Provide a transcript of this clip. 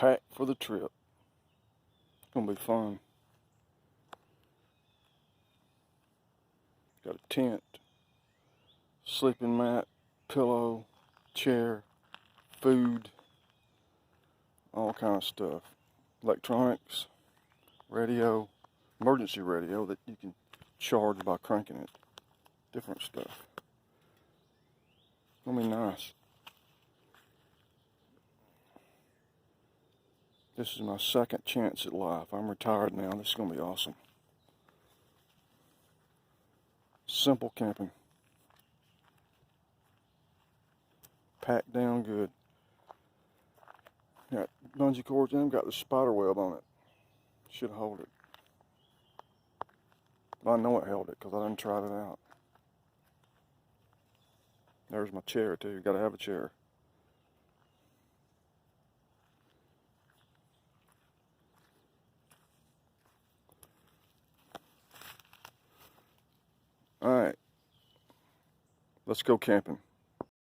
packed for the trip. It's gonna be fun. Got a tent, sleeping mat, pillow, chair, food, all kind of stuff. Electronics, radio, emergency radio that you can charge by cranking it. Different stuff. It's gonna be nice. This is my second chance at life. I'm retired now. This is gonna be awesome. Simple camping. Packed down good. Got bungee cords in, got the spider web on it. Should hold it. I know it held it because I done tried it out. There's my chair too. Gotta have a chair. Alright. Let's go camping.